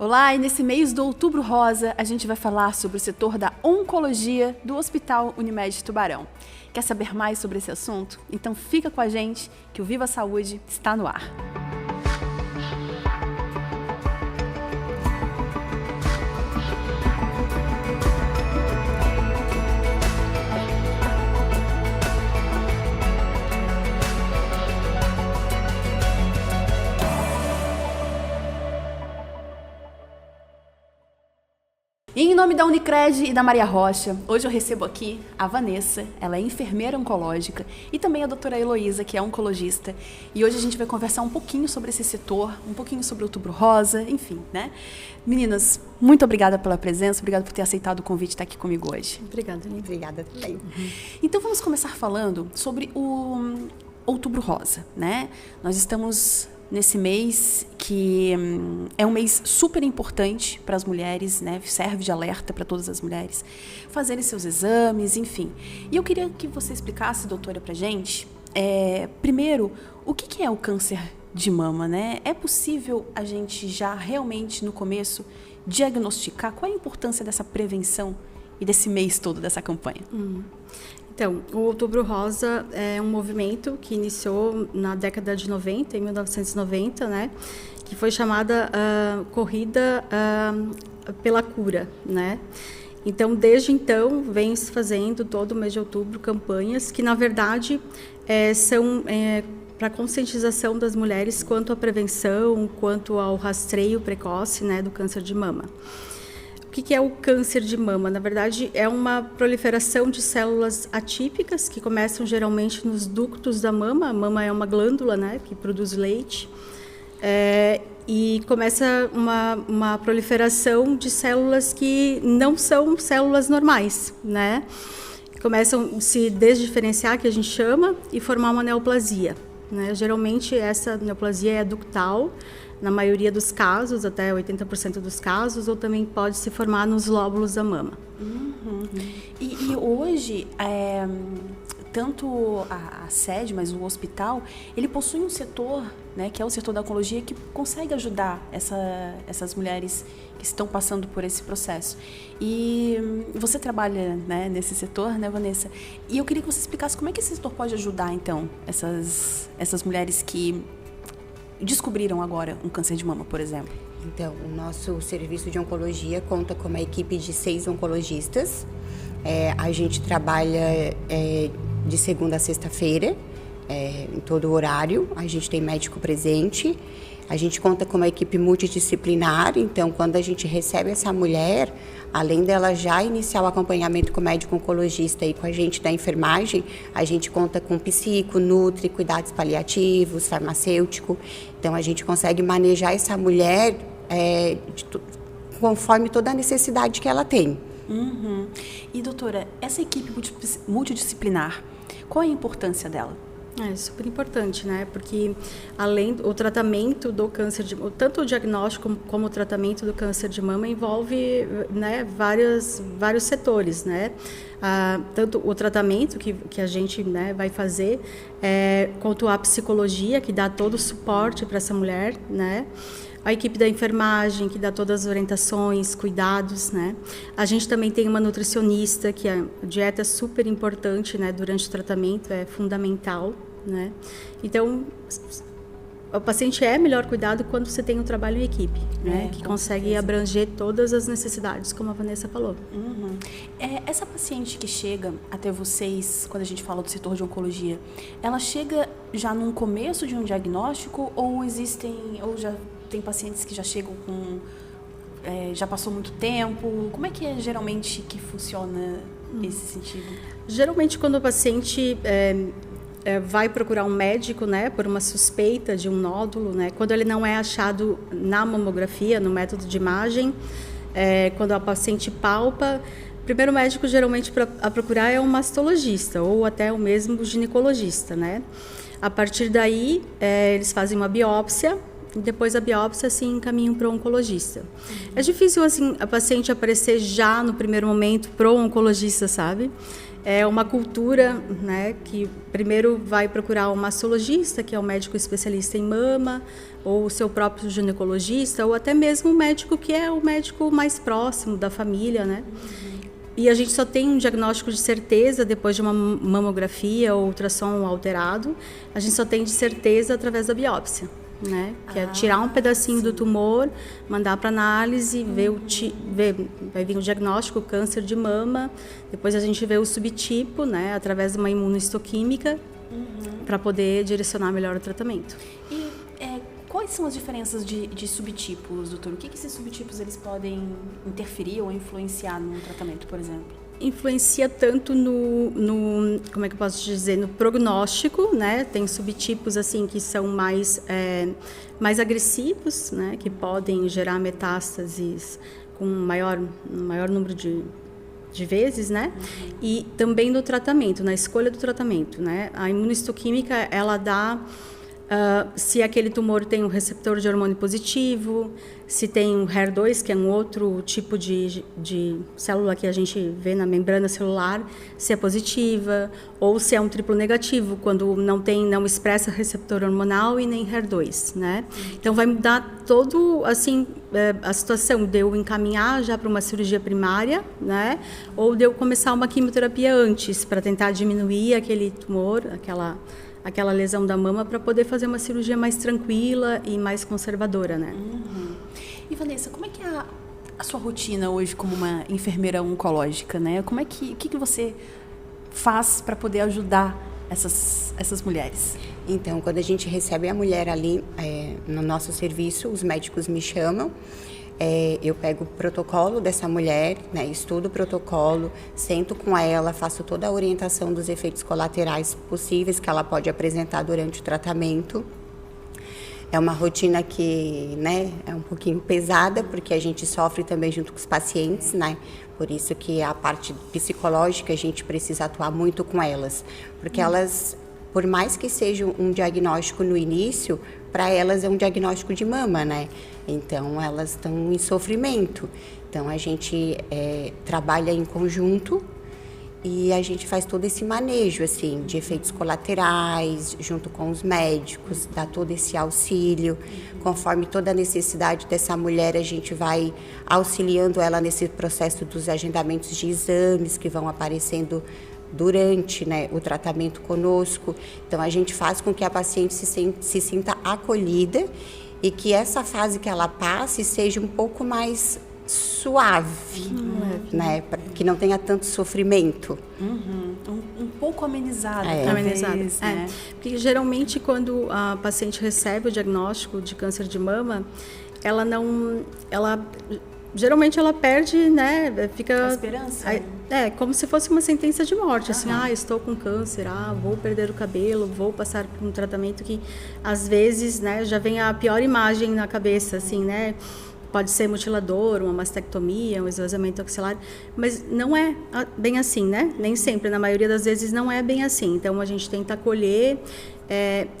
Olá, e nesse mês do Outubro Rosa, a gente vai falar sobre o setor da oncologia do Hospital Unimed Tubarão. Quer saber mais sobre esse assunto? Então fica com a gente que o Viva Saúde está no ar. E em nome da Unicred e da Maria Rocha, hoje eu recebo aqui a Vanessa, ela é enfermeira oncológica, e também a doutora Heloísa, que é oncologista. E hoje a gente vai conversar um pouquinho sobre esse setor, um pouquinho sobre o Outubro Rosa, enfim, né? Meninas, muito obrigada pela presença, obrigada por ter aceitado o convite de estar aqui comigo hoje. Obrigada, Aline. Obrigada também. Então vamos começar falando sobre o Outubro Rosa, né? Nós estamos nesse mês que é um mês super importante para as mulheres, né? Serve de alerta para todas as mulheres fazerem seus exames, enfim. E eu queria que você explicasse, doutora, para a gente, primeiro, o que é o câncer de mama, né? É possível a gente já realmente no começo diagnosticar? Qual é a importância dessa prevenção e desse mês todo, dessa campanha? Então, o Outubro Rosa é um movimento que iniciou na década de 90, em 1990, né? Que foi chamada Corrida pela Cura, né? Então, desde então, vem se fazendo todo o mês de outubro campanhas que, na verdade, são para conscientização das mulheres quanto à prevenção, quanto ao rastreio precoce, né, do câncer de mama. O que é o câncer de mama? Na verdade, é uma proliferação de células atípicas que começam geralmente nos ductos da mama. A mama é uma glândula, né, que produz leite. E começa uma proliferação de células que não são células normais, né? Começam a se desdiferenciar, que a gente chama, e formar uma neoplasia, né? Geralmente, essa neoplasia é ductal, na maioria dos casos, até 80% dos casos, ou também pode se formar nos lóbulos da mama. E hoje, tanto a sede, mas o hospital, ele possui um setor, né, que é o setor da oncologia, que consegue ajudar essas mulheres que estão passando por esse processo. E você trabalha, né, nesse setor, né, Vanessa? E eu queria que você explicasse como é que esse setor pode ajudar, então, essas mulheres que descobriram agora um câncer de mama, por exemplo. Então, o nosso serviço de oncologia conta com uma equipe de 6 oncologistas. A gente trabalha de segunda a sexta-feira, em todo o horário. A gente tem médico presente. A gente conta com uma equipe multidisciplinar. Então, quando a gente recebe essa mulher, além dela já iniciar o acompanhamento com o médico oncologista e com a gente da enfermagem, a gente conta com psico, nutri, cuidados paliativos, farmacêutico. Então, a gente consegue manejar essa mulher conforme toda a necessidade que ela tem. E, doutora, essa equipe multidisciplinar, qual é a importância dela? É super importante, né? Porque além do tratamento do câncer de mama, tanto o diagnóstico como o tratamento do câncer de mama envolve, né, vários setores, né? Tanto o tratamento que a gente, né, vai fazer, quanto a psicologia, que dá todo o suporte para essa mulher, né? A equipe da enfermagem, que dá todas as orientações, cuidados, né? A gente também tem uma nutricionista, que a dieta é super importante, né? Durante o tratamento, é fundamental, né? Então, o paciente é melhor cuidado quando você tem um trabalho em equipe, né? Que consegue abranger todas as necessidades, como a Vanessa falou. Essa paciente que chega até vocês, quando a gente fala do setor de oncologia, ela chega já no começo de um diagnóstico ou já tem pacientes que já chegam com... já passou muito tempo? Como é que geralmente que funciona esse sentido? Geralmente, quando o paciente vai procurar um médico, né, por uma suspeita de um nódulo, né, quando ele não é achado na mamografia, no método de imagem, quando a paciente palpa, o primeiro médico geralmente a procurar é um mastologista ou até o mesmo ginecologista, né? A partir daí, eles fazem uma biópsia. Depois da biópsia, assim, encaminham para o oncologista. É difícil, assim, a paciente aparecer já no primeiro momento para o oncologista, sabe? é uma cultura, né, que primeiro vai procurar o mastologista, que é o médico especialista em mama, ou o seu próprio ginecologista, ou até mesmo o médico que é o médico mais próximo da família, né? E a gente só tem um diagnóstico de certeza depois de uma mamografia ou ultrassom alterado, a gente só tem de certeza através da biópsia, né? Que é tirar um pedacinho do tumor, mandar para análise, vai vir o diagnóstico, câncer de mama, depois a gente vê o subtipo, né? Através de uma imunohistoquímica, para poder direcionar melhor o tratamento. E quais são as diferenças de subtipos, doutor? O que esses subtipos eles podem interferir ou influenciar no tratamento, por exemplo? Influencia tanto no como é que eu posso dizer, no prognóstico, né? Tem subtipos assim que são mais agressivos, né? Que podem gerar metástases com maior número de vezes, né? E também no tratamento, na escolha do tratamento, né? A imunohistoquímica, ela dá se aquele tumor tem um receptor de hormônio positivo, se tem um HER2, que é um outro tipo de célula que a gente vê na membrana celular, se é positiva, ou se é um triplo negativo, quando não expressa receptor hormonal e nem HER2, né? Então vai mudar todo, assim, a situação de eu encaminhar já para uma cirurgia primária, né? Ou de eu começar uma quimioterapia antes, para tentar diminuir aquele tumor, aquela lesão da mama, para poder fazer uma cirurgia mais tranquila e mais conservadora, né? E Vanessa, como é que é a sua rotina hoje como uma enfermeira oncológica, né? O que você faz para poder ajudar essas mulheres? Então, quando a gente recebe a mulher ali no nosso serviço, os médicos me chamam. Eu pego o protocolo dessa mulher, né, estudo o protocolo, sento com ela, faço toda a orientação dos efeitos colaterais possíveis que ela pode apresentar durante o tratamento. É uma rotina que, né, é um pouquinho pesada, porque a gente sofre também junto com os pacientes, né? Por isso que a parte psicológica a gente precisa atuar muito com elas, porque elas, por mais que seja um diagnóstico no início, para elas é um diagnóstico de mama, né? Então, elas estão em sofrimento. Então, a gente trabalha em conjunto e a gente faz todo esse manejo, assim, de efeitos colaterais, junto com os médicos, dá todo esse auxílio. Conforme toda a necessidade dessa mulher, a gente vai auxiliando ela nesse processo dos agendamentos de exames que vão aparecendo durante, né, o tratamento conosco. Então, a gente faz com que a paciente se sinta acolhida e que essa fase que ela passe seja um pouco mais suave, né, que não tenha tanto sofrimento. Um pouco amenizada, Amenizada. né? Porque geralmente quando a paciente recebe o diagnóstico de câncer de mama, geralmente ela perde, né, fica a esperança. Como se fosse uma sentença de morte, assim, estou com câncer, vou perder o cabelo, vou passar por um tratamento que às vezes, né, já vem a pior imagem na cabeça, assim, né? Pode ser mutilador, uma mastectomia, um esvaziamento axilar, mas não é bem assim, né? Nem sempre, na maioria das vezes não é bem assim. Então a gente tenta acolher.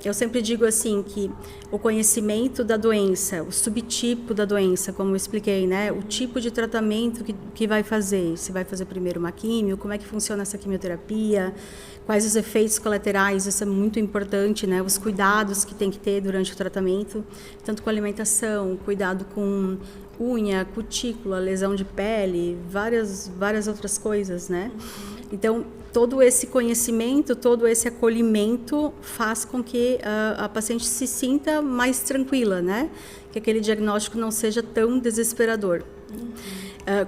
Eu sempre digo assim que o conhecimento da doença, o subtipo da doença, como eu expliquei, né? O tipo de tratamento que vai fazer, se vai fazer primeiro uma quimio, como é que funciona essa quimioterapia, quais os efeitos colaterais, isso é muito importante, né? Os cuidados que tem que ter durante o tratamento, tanto com alimentação, cuidado com unha, cutícula, lesão de pele, várias outras coisas, né? Então, todo esse conhecimento, todo esse acolhimento faz com que a paciente se sinta mais tranquila, né? Que aquele diagnóstico não seja tão desesperador.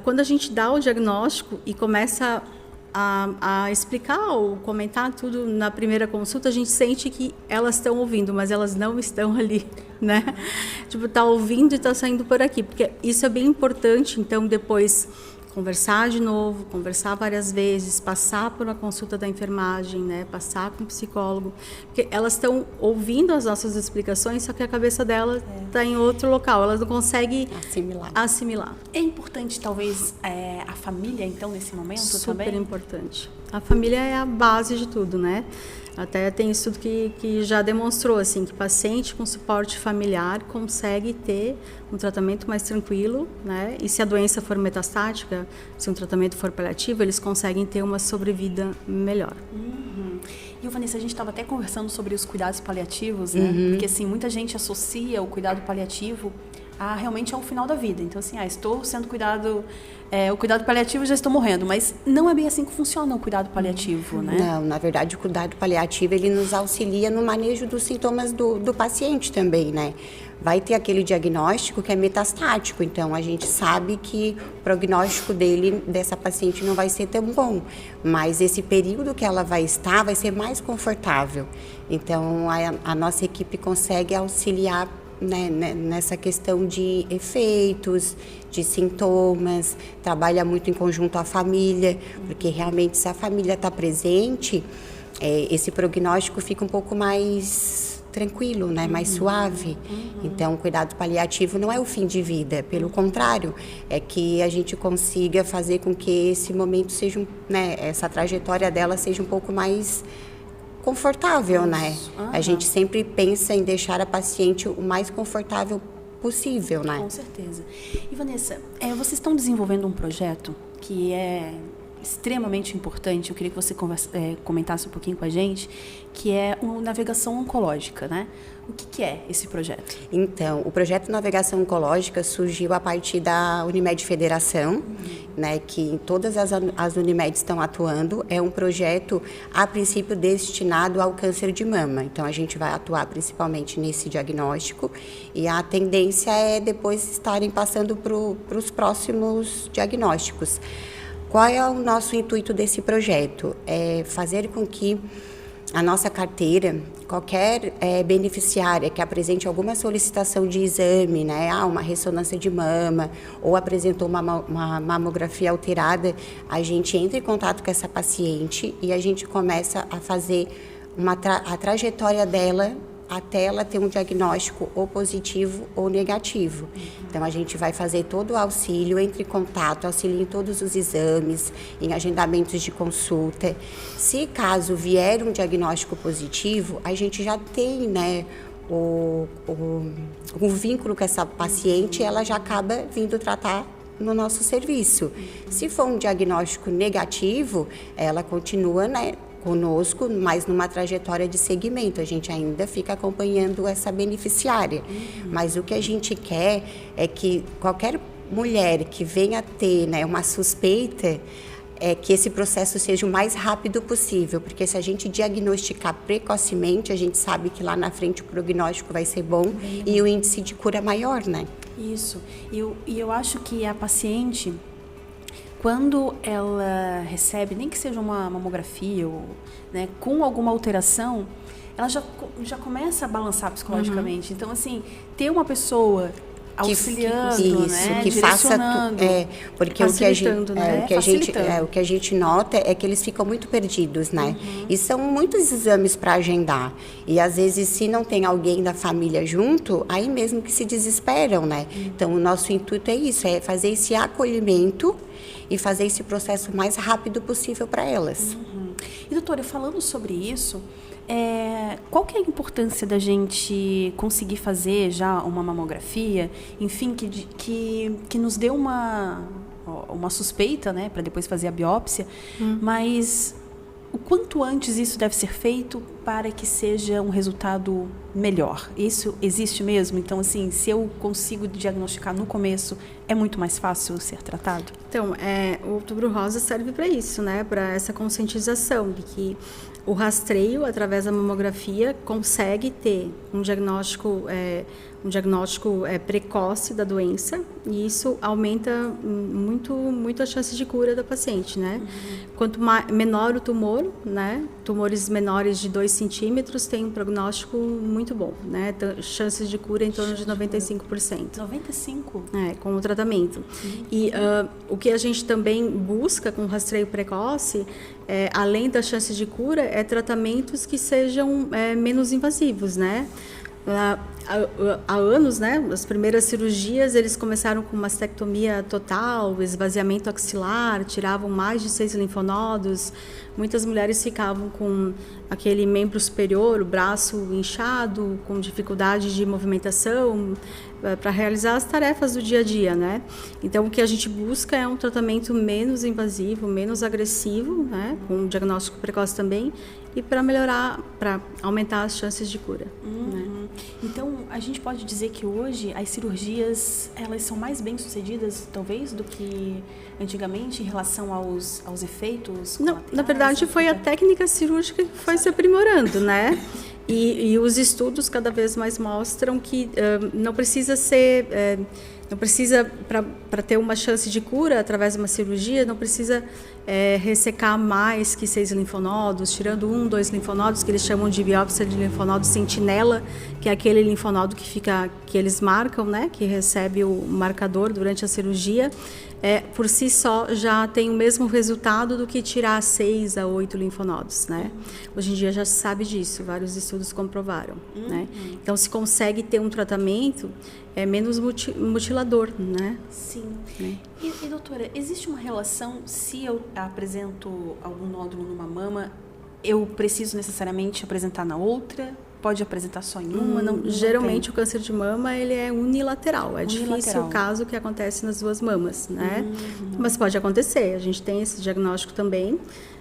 Quando a gente dá o diagnóstico e começa a explicar ou comentar tudo na primeira consulta, a gente sente que elas estão ouvindo, mas elas não estão ali, né? Tipo, tá ouvindo e tá saindo por aqui, porque isso é bem importante. Então, depois conversar de novo, conversar várias vezes, passar por uma consulta da enfermagem, né? Passar com o psicólogo, porque elas estão ouvindo as nossas explicações, só que a cabeça delas está em outro local, elas não conseguem assimilar. É importante, talvez, a família, então, nesse momento Super também? importante. A família é a base de tudo, né? Até tem estudo que já demonstrou assim, que paciente com suporte familiar consegue ter um tratamento mais tranquilo, né? E se a doença for metastática, se um tratamento for paliativo, eles conseguem ter uma sobrevida melhor. E, Vanessa, a gente estava até conversando sobre os cuidados paliativos, né? Porque, assim, muita gente associa o cuidado paliativo realmente ao final da vida. Então, assim, estou sendo cuidado... o cuidado paliativo, já estou morrendo. Mas não é bem assim que funciona o cuidado paliativo, né? Não, na verdade, o cuidado paliativo, ele nos auxilia no manejo dos sintomas do paciente também, né? Vai ter aquele diagnóstico que é metastático, então a gente sabe que o prognóstico dessa paciente não vai ser tão bom, mas esse período que ela vai estar vai ser mais confortável. Então a nossa equipe consegue auxiliar, né, nessa questão de efeitos, de sintomas, trabalha muito em conjunto a família, porque realmente se a família está presente, esse prognóstico fica um pouco mais tranquilo, né? Mais suave. Então, o cuidado paliativo não é o fim de vida, pelo contrário, é que a gente consiga fazer com que esse momento seja, né, essa trajetória dela seja um pouco mais confortável, né? A gente sempre pensa em deixar a paciente o mais confortável possível, né? Com certeza. E, Vanessa, vocês estão desenvolvendo um projeto que é extremamente importante, eu queria que você comentasse um pouquinho com a gente, que é uma navegação oncológica, né? O que é esse projeto? Então, o projeto Navegação Oncológica surgiu a partir da Unimed Federação, né, que todas as Unimedes estão atuando. É um projeto, a princípio, destinado ao câncer de mama. Então, a gente vai atuar principalmente nesse diagnóstico e a tendência é depois estarem passando para os próximos diagnósticos. Qual é o nosso intuito desse projeto? É fazer com que a nossa carteira, qualquer beneficiária que apresente alguma solicitação de exame, né, uma ressonância de mama ou apresentou uma mamografia alterada, a gente entra em contato com essa paciente e a gente começa a fazer a trajetória dela até ela ter um diagnóstico ou positivo ou negativo. Então, a gente vai fazer todo o auxílio, entre em contato, auxilia em todos os exames, em agendamentos de consulta. Se caso vier um diagnóstico positivo, a gente já tem, né, o vínculo com essa paciente, ela já acaba vindo tratar no nosso serviço. Se for um diagnóstico negativo, ela continua, né, conosco, mas numa trajetória de segmento. A gente ainda fica acompanhando essa beneficiária. Mas o que a gente quer é que qualquer mulher que venha a ter, né, uma suspeita, que esse processo seja o mais rápido possível, porque se a gente diagnosticar precocemente, a gente sabe que lá na frente o prognóstico vai ser bom e o índice de cura maior, né? Isso. E eu acho que a paciente, quando ela recebe, nem que seja uma mamografia, ou, né, com alguma alteração, ela já começa a balançar psicologicamente. Então, assim, ter uma pessoa auxiliando, né, que direcionando, porque o que a gente nota é que eles ficam muito perdidos, né? E são muitos exames para agendar. E às vezes, se não tem alguém da família junto, aí mesmo que se desesperam, né? Então, o nosso intuito é isso, é fazer esse acolhimento e fazer esse processo o mais rápido possível para elas. E, doutora, falando sobre isso, qual que é a importância da gente conseguir fazer já uma mamografia, enfim, que nos dê uma suspeita, né, para depois fazer a biópsia, mas o quanto antes isso deve ser feito para que seja um resultado melhor? Isso existe mesmo? Então, assim, se eu consigo diagnosticar no começo, é muito mais fácil ser tratado? Então, o Outubro Rosa serve para isso, né? Para essa conscientização de que o rastreio, através da mamografia, consegue ter um diagnóstico precoce da doença, e isso aumenta muito a chance de cura da paciente, né? Quanto menor o tumor, né? Tumores menores de 2 centímetros têm um prognóstico muito bom, né? Chances de cura em torno de 95%. 95%? Com o tratamento. E o que a gente também busca com o rastreio precoce, além das chances de cura, tratamentos que sejam menos invasivos, né? há anos, né, as primeiras cirurgias, eles começaram com mastectomia total, esvaziamento axilar, tiravam mais de 6 linfonodos. Muitas mulheres ficavam com aquele membro superior, o braço inchado, com dificuldade de movimentação, para realizar as tarefas do dia a dia, né? Então, o que a gente busca é um tratamento menos invasivo, menos agressivo, né? Com um diagnóstico precoce também, e para melhorar, para aumentar as chances de cura. Né? Então, a gente pode dizer que hoje as cirurgias, elas são mais bem-sucedidas, talvez, do que antigamente em relação aos efeitos colaterais? Não, na verdade, foi a técnica cirúrgica que foi se aprimorando, né? E os estudos cada vez mais mostram que não precisa ser... não precisa, para ter uma chance de cura através de uma cirurgia, não precisa ressecar mais que 6 linfonodos, tirando 1, 2 linfonodos, que eles chamam de biópsia de linfonodo sentinela, que é aquele linfonodo que eles marcam, né, que recebe o marcador durante a cirurgia. Por si só já tem o mesmo resultado do que tirar 6 a 8 linfonodos, né? Hoje em dia já se sabe disso, vários estudos comprovaram, né? Então se consegue ter um tratamento menos mutilador, né? Sim. E doutora, existe uma relação, se eu apresento algum nódulo numa mama, eu preciso necessariamente apresentar na outra? Pode apresentar só em uma? Não geralmente o câncer de mama ele é unilateral. É unilateral. Difícil o caso que acontece nas duas mamas, né? Mas pode acontecer. A gente tem esse diagnóstico também,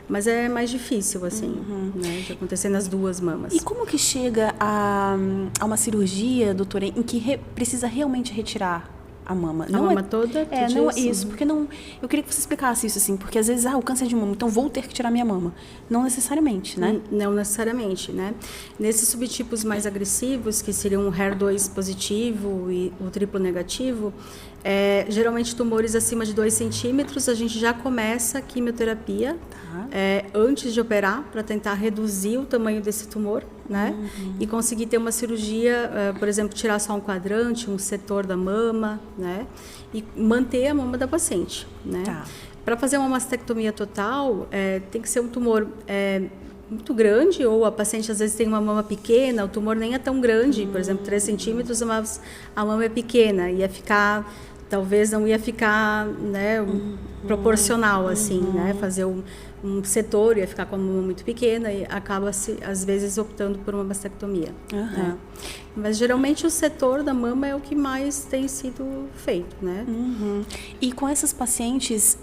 mas é mais difícil, assim, né, de acontecer nas duas mamas. E como que chega a uma cirurgia, doutora, em que precisa realmente retirar a mama? A mama toda? Não é isso, porque não... Eu queria que você explicasse isso, assim, porque às vezes, o câncer de mama, então vou ter que tirar minha mama. Não necessariamente, né? Não necessariamente, né? Nesses subtipos mais agressivos, que seriam o HER2 positivo e o triplo negativo, geralmente tumores acima de 2 centímetros, a gente já começa a quimioterapia antes de operar, para tentar reduzir o tamanho desse tumor, né? E conseguir ter uma cirurgia, por exemplo, tirar só um quadrante, um setor da mama, né? E manter a mama da paciente, né? Tá. Para fazer uma mastectomia total, tem que ser um tumor muito grande, ou a paciente às vezes tem uma mama pequena, o tumor nem é tão grande, por exemplo, 3 centímetros, mas a mama é pequena, talvez não ia ficar, né, proporcional, assim, né? Fazer um setor ia ficar com a mama muito pequena e acaba-se, às vezes, optando por uma mastectomia. Né? Mas, geralmente, o setor da mama é o que mais tem sido feito, né? E com essas pacientes,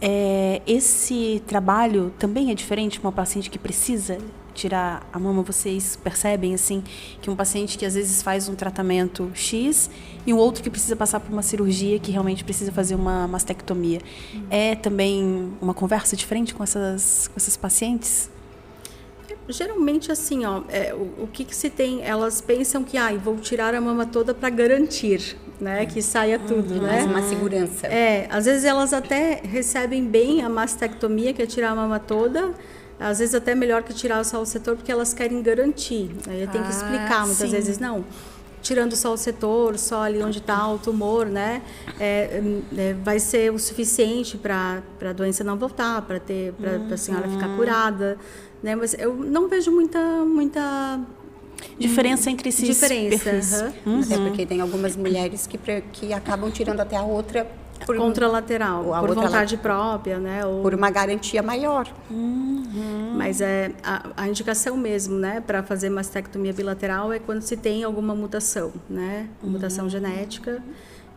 esse trabalho também é diferente para uma paciente que precisa tirar a mama? Vocês percebem, assim, que um paciente que às vezes faz um tratamento X e um outro que precisa passar por uma cirurgia que realmente precisa fazer uma mastectomia. É também uma conversa diferente com essas pacientes? Geralmente, assim, o que se tem, elas pensam que, vou tirar a mama toda para garantir, né, que saia tudo, né? Mais uma segurança. Às vezes elas até recebem bem a mastectomia, que é tirar a mama toda, às vezes até melhor que tirar só o setor, porque elas querem garantir. Aí eu tenho que explicar, muitas vezes, não, tirando só o setor, só ali onde está o tumor, né, vai ser o suficiente para a doença não voltar, para a senhora ficar curada, né, mas eu não vejo muita diferença entre esses perfis. Até porque tem algumas mulheres que acabam tirando até a outra contralateral, por vontade própria, né? Por uma garantia maior. Mas a indicação mesmo, né, para fazer mastectomia bilateral é quando se tem alguma mutação, né? Mutação genética,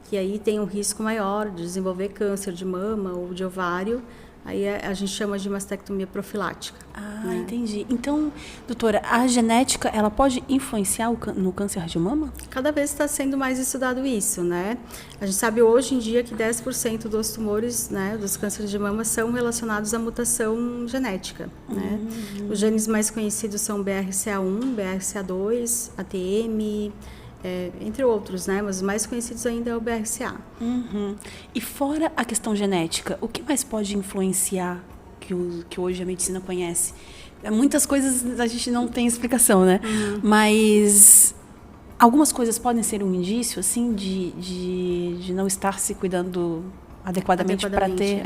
que aí tem um risco maior de desenvolver câncer de mama ou de ovário. Aí a gente chama de mastectomia profilática. Né? Entendi. Então, doutora, a genética, ela pode influenciar no câncer de mama? Cada vez está sendo mais estudado isso, né? A gente sabe hoje em dia que 10% dos tumores, né, dos cânceres de mama são relacionados à mutação genética, né? Os genes mais conhecidos são BRCA1, BRCA2, ATM, entre outros, né? Mas os mais conhecidos ainda é o BRCA. E fora a questão genética, o que mais pode influenciar que hoje a medicina conhece? Muitas coisas a gente não tem explicação, né? Mas algumas coisas podem ser um indício, assim, de não estar se cuidando adequadamente para ter...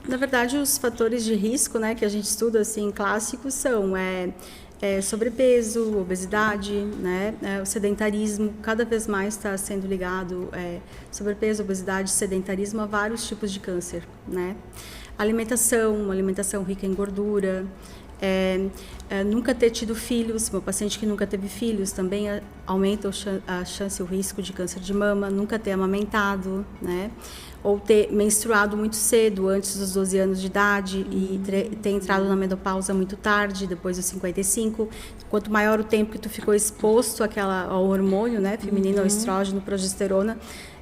Na verdade, os fatores de risco, né, que a gente estuda, assim, clássicos são sobrepeso, obesidade, né? O sedentarismo cada vez mais está sendo ligado, sobrepeso, obesidade, sedentarismo a vários tipos de câncer, né? Uma alimentação rica em gordura, nunca ter tido filhos, meu paciente que nunca teve filhos também aumenta a chance e o risco de câncer de mama, nunca ter amamentado, né? Ou ter menstruado muito cedo, antes dos 12 anos de idade, e ter entrado na menopausa muito tarde, depois dos 55. Quanto maior o tempo que tu ficou exposto ao hormônio, né, feminino, ao estrógeno, progesterona,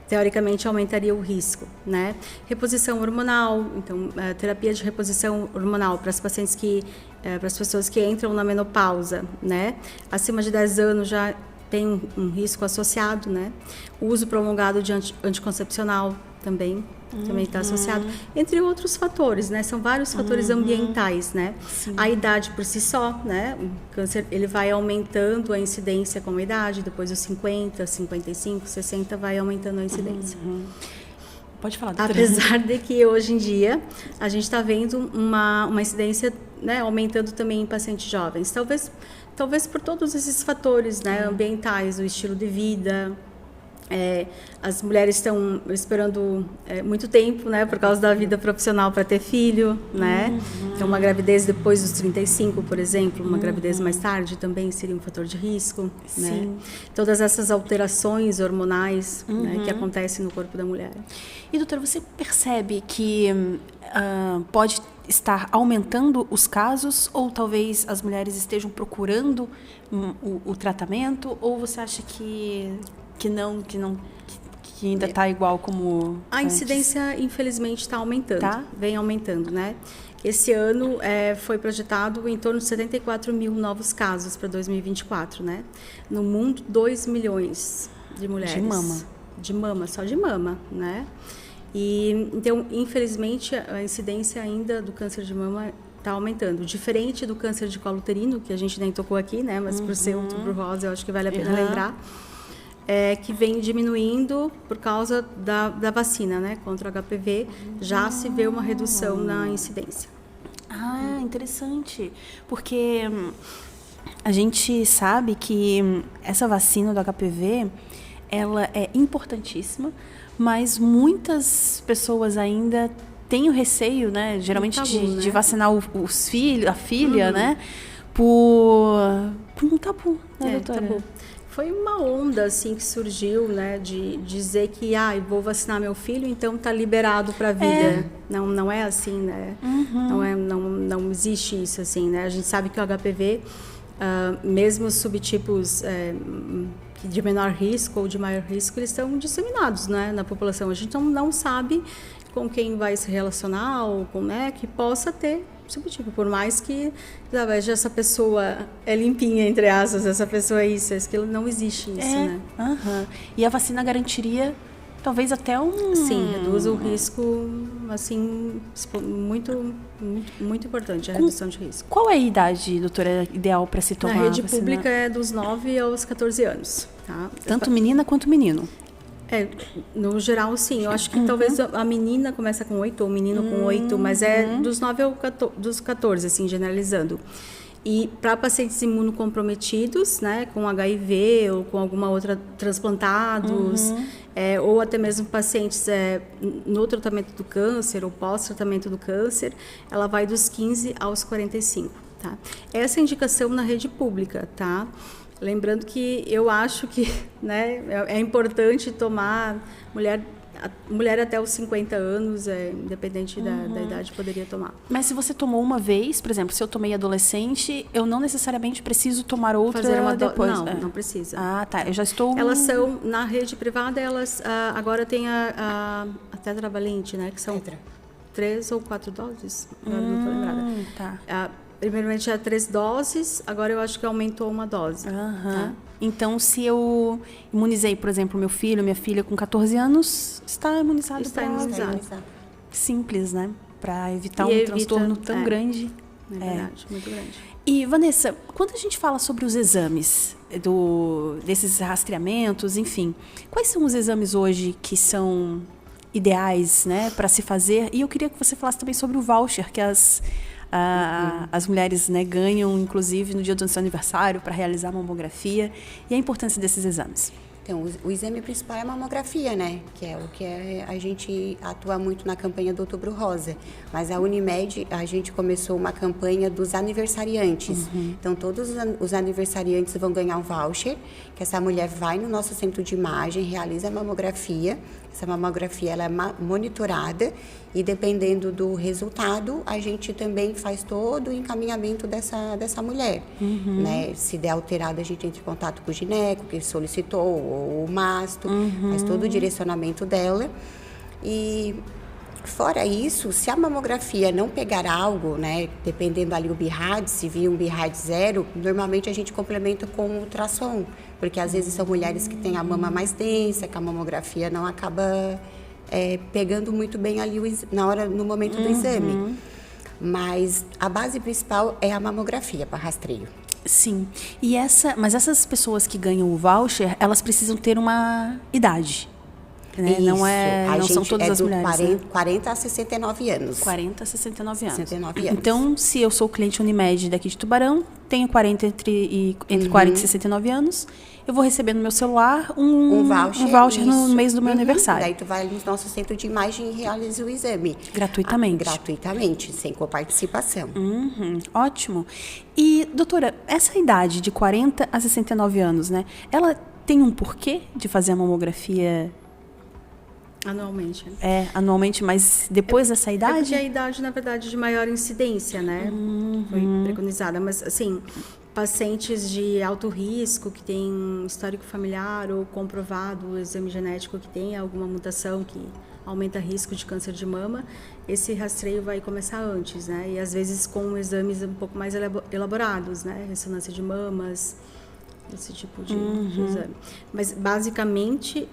teoricamente aumentaria o risco, né? Reposição hormonal, então terapia de reposição hormonal para as pacientes para as pessoas que entram na menopausa, né? Acima de 10 anos já tem um risco associado, né? O uso prolongado de anticoncepcional também está associado, entre outros fatores, né? São vários fatores ambientais, né? Sim. A idade por si só, né? O câncer, ele vai aumentando a incidência com a idade, depois dos 50, 55, 60 vai aumentando a incidência. Pode falar, doutora. Apesar de que hoje em dia a gente está vendo uma incidência, né, aumentando também em pacientes jovens. Talvez por todos esses fatores, né, ambientais, o estilo de vida. As mulheres estão esperando muito tempo, né, por causa da vida profissional para ter filho, né? Então, uma gravidez depois dos 35, por exemplo, uma gravidez mais tarde também seria um fator de risco, né? Todas essas alterações hormonais, né, que acontecem no corpo da mulher. E, doutora, você percebe que pode estar aumentando os casos, ou talvez as mulheres estejam procurando o tratamento, ou você acha que ainda está igual como a incidência, infelizmente, está aumentando, vem aumentando, né? Esse ano foi projetado em torno de 74 mil novos casos para 2024, né? No mundo, 2 milhões de mulheres. De mama, só de mama, né? E, então, infelizmente, a incidência ainda do câncer de mama está aumentando. Diferente do câncer de colo uterino, que a gente nem tocou aqui, né? Mas por ser outubro rosa, eu acho que vale a pena lembrar. Que vem diminuindo por causa da vacina, né, contra o HPV, já se vê uma redução na incidência. Interessante, porque a gente sabe que essa vacina do HPV, ela é importantíssima, mas muitas pessoas ainda têm o receio, né, geralmente de vacinar os filhos, a filha, né, por um tabu, né, doutora? Tabu. Foi uma onda assim que surgiu, né, de dizer que vou vacinar meu filho, então tá liberado para a vida. Não é assim, né? Não existe isso assim, né? A gente sabe que o HPV, mesmo os subtipos de menor risco ou de maior risco, eles estão disseminados, né, na população. A gente não sabe com quem vai se relacionar ou com, né, que possa ter subtipo, por mais que talvez essa pessoa é limpinha, entre aspas, essa pessoa aquilo, não existe isso, né? E a vacina garantiria talvez até Sim, reduz o risco, assim, muito, muito, muito importante, a redução de risco. Qual é a idade, doutora, ideal para se tomar a vacina? Na rede vacina? Pública é dos 9 aos 14 anos, tá? Tanto menina quanto menino? No geral, sim. Eu acho que talvez a menina começa com 8 ou o menino com 8, mas dos 9 ao 14, assim, generalizando. E para pacientes imunocomprometidos, né, com HIV ou com alguma outra, transplantados, ou até mesmo pacientes no tratamento do câncer ou pós-tratamento do câncer, ela vai dos 15 aos 45, tá? Essa é a indicação na rede pública, tá? Lembrando que eu acho que, né, é importante tomar mulher até os 50 anos, independente da idade, poderia tomar. Mas se você tomou uma vez, por exemplo, se eu tomei adolescente, eu não necessariamente preciso tomar outra depois? Não precisa. Tá. Eu já estou... Elas são, na rede privada, elas agora tem a tetravalente, né, que são 3 ou 4 doses. Agora não estou lembrada. Tá. Primeiramente era 3 doses, agora eu acho que aumentou uma dose. Tá? Então, se eu imunizei, por exemplo, meu filho, minha filha com 14 anos, está imunizado. Está imunizado. Simples, né? Para evitar um transtorno tão grande. É verdade, muito grande. E, Vanessa, quando a gente fala sobre os exames, desses rastreamentos, enfim, quais são os exames hoje que são ideais, né, para se fazer? E eu queria que você falasse também sobre o voucher que as As mulheres, né, ganham, inclusive, no dia do seu aniversário para realizar a mamografia. E a importância desses exames? Então, o exame principal é a mamografia, né? Que é o que a gente atua muito na campanha do Outubro Rosa. Mas a Unimed, a gente começou uma campanha dos aniversariantes. Então, todos os aniversariantes vão ganhar um voucher, que essa mulher vai no nosso centro de imagem, realiza a mamografia. Essa mamografia ela é monitorada e, dependendo do resultado, a gente também faz todo o encaminhamento dessa mulher. Né? Se der alterado, a gente entra em contato com o gineco, que solicitou, ou o masto, faz todo o direcionamento dela. E, fora isso, se a mamografia não pegar algo, né, dependendo ali o BIRAD, se vir um BIRAD 0, normalmente a gente complementa com o ultrassom, porque às vezes são mulheres que têm a mama mais densa, que a mamografia não acaba pegando muito bem ali no momento do exame. Mas a base principal é a mamografia para rastreio. Sim. Mas essas pessoas que ganham o voucher, elas precisam ter uma idade. Né? Isso. Não são todas as mulheres. 40 a 69 anos. 40 a 69 anos. 69 anos. Então, se eu sou cliente Unimed daqui de Tubarão, tenho 40 entre 40 e 69 anos, eu vou receber no meu celular um voucher no mês do meu aniversário. Daí tu vai no nosso centro de imagem e realiza o exame. Gratuitamente. Gratuitamente, sem coparticipação. Ótimo. E, doutora, essa idade de 40 a 69 anos, né? Ela tem um porquê de fazer a mamografia anualmente? Anualmente, mas depois dessa idade? É porque a idade, na verdade, de maior incidência, né? Foi preconizada. Mas, assim, pacientes de alto risco, que têm histórico familiar ou comprovado o exame genético que tem alguma mutação que aumenta risco de câncer de mama, esse rastreio vai começar antes, né? E, às vezes, com exames um pouco mais elaborados, né? Ressonância de mamas, esse tipo de exame. Mas, basicamente,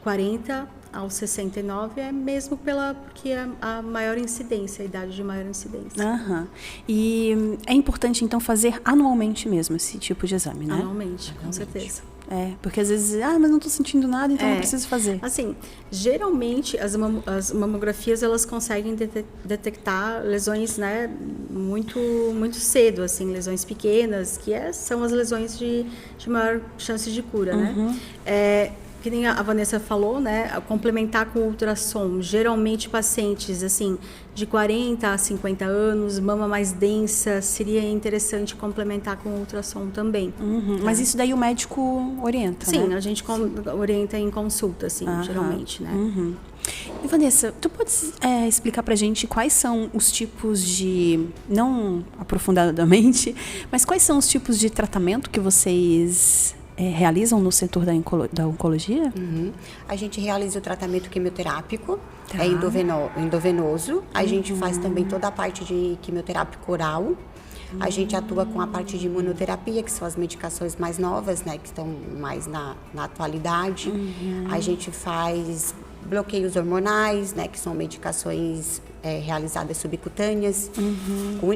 40 aos 69 é mesmo porque é a maior incidência, a idade de maior incidência. E é importante, então, fazer anualmente mesmo esse tipo de exame, né? Anualmente, com certeza. Porque às vezes, mas não estou sentindo nada, então não preciso fazer. Assim, geralmente as mamografias elas conseguem detectar lesões, né, muito, muito cedo, assim, lesões pequenas, que são as lesões de maior chance de cura, né? Que nem a Vanessa falou, né, complementar com ultrassom. Geralmente pacientes assim de 40 a 50 anos, mama mais densa, seria interessante complementar com ultrassom também. Mas isso daí o médico orienta, Sim, né? A gente orienta em consulta, assim, geralmente, né? E Vanessa, tu pode explicar pra gente quais são os tipos de, não aprofundadamente, mas quais são os tipos de tratamento que vocês realizam no setor da oncologia? A gente realiza o tratamento quimioterápico, endovenoso. A gente faz também toda a parte de quimioterápico oral. A gente atua com a parte de imunoterapia, que são as medicações mais novas, né, que estão mais na atualidade. A gente faz bloqueios hormonais, né, que são medicações realizadas subcutâneas.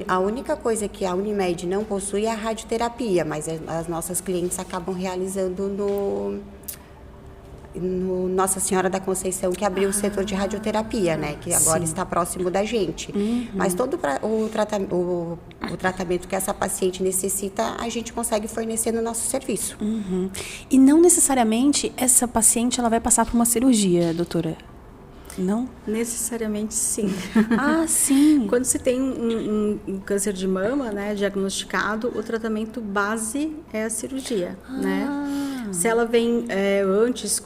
A única coisa que a Unimed não possui é a radioterapia, mas as nossas clientes acabam realizando no Nossa Senhora da Conceição, que abriu o setor de radioterapia, né, que agora está próximo da gente. Mas todo o tratamento que essa paciente necessita, a gente consegue fornecer no nosso serviço. E não necessariamente essa paciente ela vai passar por uma cirurgia, doutora? Não? Necessariamente sim. Sim. Quando se tem um câncer de mama, né, diagnosticado, o tratamento base é a cirurgia, né? Se ela vem antes,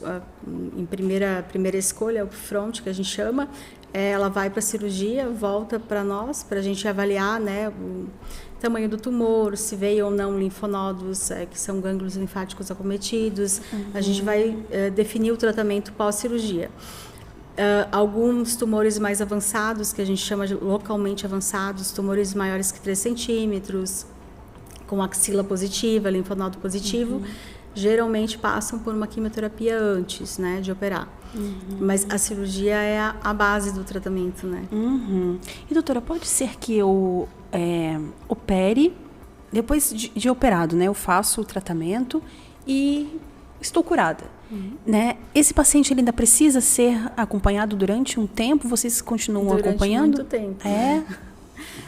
em primeira escolha, o front, que a gente chama, ela vai para a cirurgia, volta para nós, para a gente avaliar, né, o tamanho do tumor, se veio ou não linfonodos, que são gânglios linfáticos acometidos. A gente vai definir o tratamento pós-cirurgia. Alguns tumores mais avançados, que a gente chama de localmente avançados, tumores maiores que 3 centímetros, com axila positiva, linfonodo positivo, geralmente passam por uma quimioterapia antes, né, de operar. Mas a cirurgia é a base do tratamento, né? E doutora, pode ser que eu opere, depois de operado, né, eu faço o tratamento e estou curada. Né? Esse paciente ele ainda precisa ser acompanhado durante um tempo? Vocês continuam acompanhando? Durante muito tempo.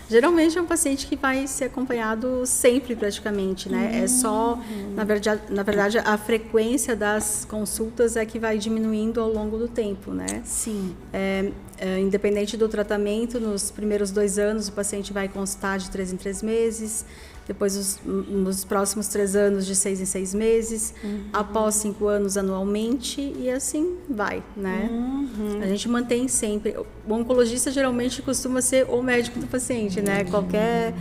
Geralmente é um paciente que vai ser acompanhado sempre, praticamente, né? É só, na verdade, a frequência das consultas é que vai diminuindo ao longo do tempo, né? Sim. Independente do tratamento, nos primeiros 2 anos o paciente vai consultar de 3 em 3 meses, depois nos próximos 3 anos de 6 em 6 meses, após 5 anos anualmente e assim vai, né? A gente mantém sempre. O oncologista geralmente costuma ser o médico do paciente, né? Qualquer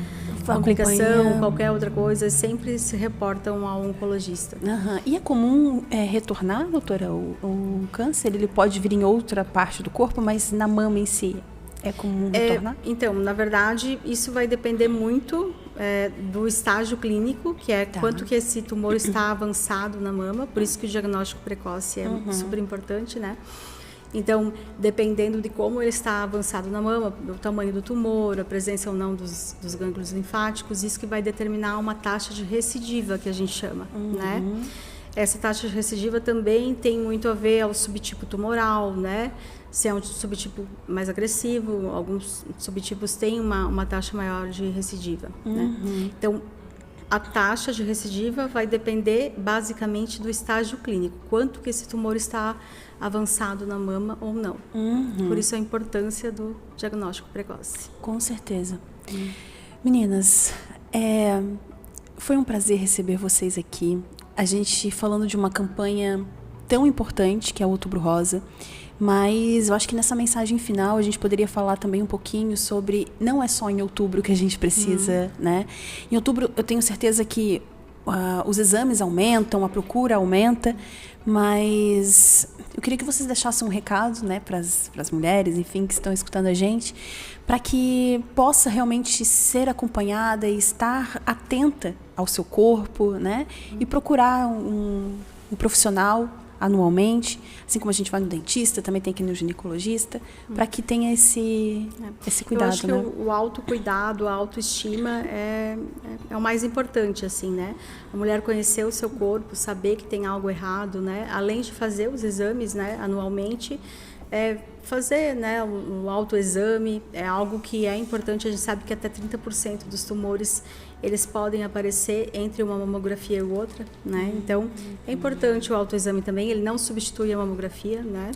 complicação, qualquer outra coisa, sempre se reportam ao oncologista. E é comum retornar, doutora? O câncer, ele pode vir em outra parte do corpo, mas na mama em si é comum retornar? Então, na verdade, isso vai depender muito do estágio clínico, que é quanto que esse tumor está avançado na mama, por isso que o diagnóstico precoce é super importante, né? Então, dependendo de como ele está avançado na mama, o tamanho do tumor, a presença ou não dos gânglios linfáticos, isso que vai determinar uma taxa de recidiva, que a gente chama, né? Essa taxa de recidiva também tem muito a ver ao subtipo tumoral, né? Se é um subtipo mais agressivo, alguns subtipos têm uma taxa maior de recidiva, né? Então, a taxa de recidiva vai depender basicamente do estágio clínico, quanto que esse tumor está avançado na mama ou não. Por isso a importância do diagnóstico precoce. Com certeza. Meninas, foi um prazer receber vocês aqui. A gente falando de uma campanha tão importante que é o Outubro Rosa, mas eu acho que nessa mensagem final a gente poderia falar também um pouquinho sobre, não é só em outubro que a gente precisa, né? Em outubro eu tenho certeza que os exames aumentam, a procura aumenta, mas eu queria que vocês deixassem um recado, né, para as mulheres, enfim, que estão escutando a gente, para que possa realmente ser acompanhada e estar atenta ao seu corpo, né, e procurar um profissional anualmente, assim como a gente vai no dentista, também tem que ir no ginecologista, para que tenha esse cuidado. Eu acho que o autocuidado, a autoestima é o mais importante, assim, né? A mulher conhecer o seu corpo, saber que tem algo errado, né? Além de fazer os exames, né, anualmente, fazer, né, o autoexame é algo que é importante. A gente sabe que até 30% dos tumores eles podem aparecer entre uma mamografia e outra, né? Então é importante o autoexame também. Ele não substitui a mamografia, né?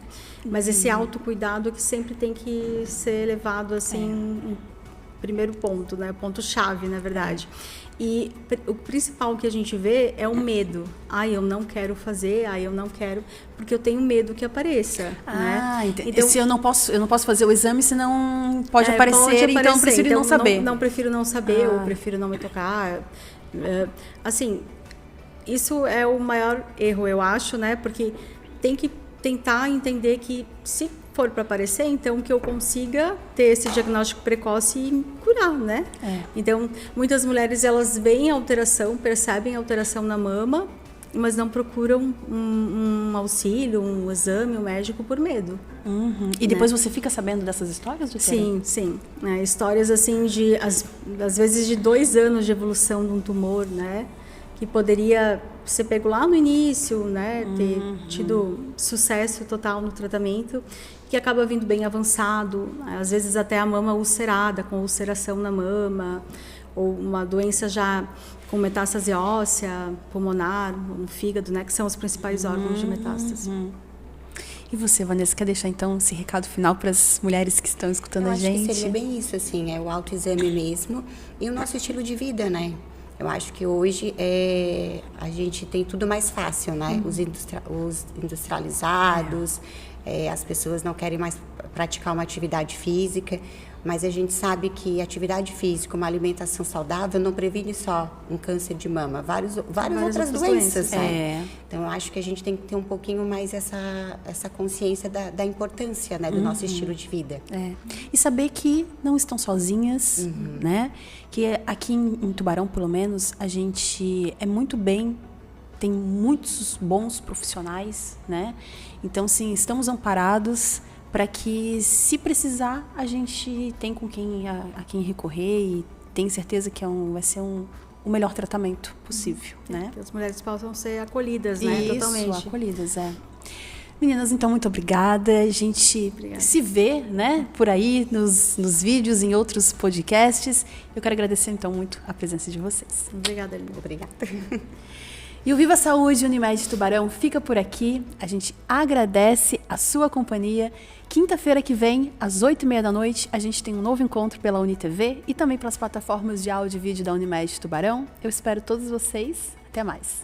Mas esse autocuidado é que sempre tem que ser levado assim, em primeiro ponto, né? Ponto chave, na verdade. E o principal que a gente vê é o medo. Eu não quero fazer, eu não quero, porque eu tenho medo que apareça, né? Então, se eu não posso fazer o exame, senão pode aparecer, então eu prefiro não saber. Não prefiro não saber, ou prefiro não me tocar. Assim, isso é o maior erro, eu acho, né? Porque tem que tentar entender que se for para aparecer, então que eu consiga ter esse diagnóstico precoce e curar, né? Então, muitas mulheres, elas veem a alteração, percebem a alteração na mama, mas não procuram um auxílio, um exame, um médico por medo. E depois você fica sabendo dessas histórias, doutora? Sim. Histórias assim de, às vezes, de 2 anos de evolução de um tumor, né? Que poderia ser pego lá no início, né? Ter tido sucesso total no tratamento, que acaba vindo bem avançado, às vezes até a mama ulcerada, com ulceração na mama, ou uma doença já com metástase óssea, pulmonar, no fígado, né? Que são os principais órgãos de metástase. E você, Vanessa, quer deixar então esse recado final para as mulheres que estão escutando a gente? Eu acho que seria bem isso, assim, é o autoexame mesmo e o nosso estilo de vida, né? Eu acho que hoje a gente tem tudo mais fácil, né? Os industrializados, as pessoas não querem mais praticar uma atividade física, mas a gente sabe que atividade física, uma alimentação saudável, não previne só um câncer de mama, várias outras doenças, né? Então, eu acho que a gente tem que ter um pouquinho mais essa consciência da importância, né, do nosso estilo de vida. E saber que não estão sozinhas, né? Que aqui em Tubarão, pelo menos, a gente muito bem, tem muitos bons profissionais, né? Então, sim, estamos amparados para que, se precisar, a gente tem a quem recorrer e tem certeza que vai ser o melhor tratamento possível, né? Que as mulheres possam ser acolhidas, né? Isso, totalmente. acolhidas, Meninas, então, muito obrigada. A gente se vê, né, por aí nos vídeos, em outros podcasts. Eu quero agradecer, então, muito a presença de vocês. Obrigada, Aline. Obrigada. E o Viva Saúde Unimed Tubarão fica por aqui. A gente agradece a sua companhia. Quinta-feira que vem, às 20h30, a gente tem um novo encontro pela UniTV e também pelas plataformas de áudio e vídeo da Unimed Tubarão. Eu espero todos vocês. Até mais.